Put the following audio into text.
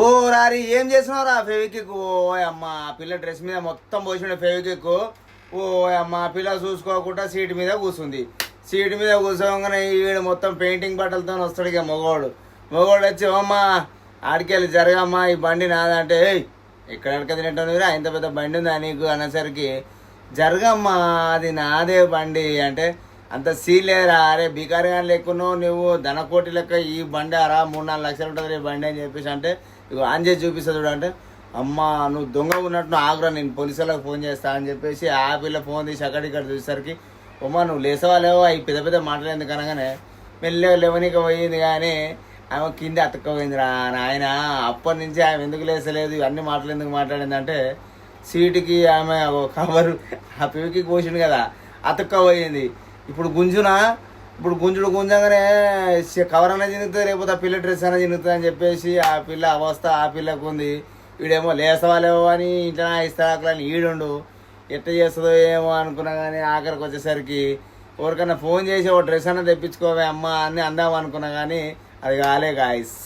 ఓ రారి ఏం చేసినావురా ఫెవికిక్? ఓ అమ్మ పిల్ల డ్రెస్ మీద మొత్తం పోసిన ఫెవికిక్. ఓ అమ్మ పిల్ల చూసుకోకుండా సీటు మీద కూర్చుంది. సీటు మీద కూర్చోగానే ఈడు మొత్తం పెయింటింగ్ బట్టలతో వస్తాడు ఇక మగవాడు వచ్చి అమ్మ ఆడికెళ్ళి జరగమ్మా ఈ బండి నాదంటే ఎక్కడ అడక తింటాను ఇంత పెద్ద బండి ఉందా నీకు అనేసరికి జరగమ్మా అది నాదే బండి అంటే అంత సీన్ లేదురా. అరే బికారి కానీ లేకున్నావు నువ్వు ధనకోటి లెక్క ఈ బండి అరా 3-4 లక్షలు ఉంటుంది బండి అని చెప్పేసి అంటే ఇక ఆన్ చేసి చూపిస్తా చూడు అంటే అమ్మ నువ్వు దొంగ ఉన్నట్టు ఆగురా నేను పోలీసులకు ఫోన్ చేస్తా అని చెప్పేసి ఆ పిల్ల ఫోన్ తీసి అక్కడిక్కడ చూసేసరికి అమ్మ నువ్వు లేసవా లేవో అవి పెద్ద పెద్ద మాటలు ఎందుకు అనగానే లేవనీకి పోయింది కానీ ఆమె కింద అతుక్కపోయిందిరా నాయన. అప్పటి నుంచి ఆమె ఎందుకు లేసలేదు ఇవన్నీ మాటలు ఎందుకు మాట్లాడిందంటే సీటుకి ఆమె కవరు ఆ పివికి పోసిండు కదా అతుక్కపోయింది. ఇప్పుడు గుంజుడు గుంజంగానే కవర్ అన్న చినుగుతుంది లేకపోతే ఆ పిల్ల డ్రెస్ అన్న చినుగుతుంది అని చెప్పేసి ఆ పిల్ల అవస్థ ఆ పిల్లకు ఉంది. వీడేమో లేసవాలేవో అని ఇంట్లో ఇస్తాకలని ఈడుండు ఎట్ట చేస్తుందో ఏమో అనుకున్నా కానీ ఆఖరికి వచ్చేసరికి ఎవరికన్నా ఫోన్ చేసి ఓ డ్రెస్ అన్న తెప్పించుకోవే అమ్మ అని అందాం అనుకున్నా కానీ అది కాలే గాయస్.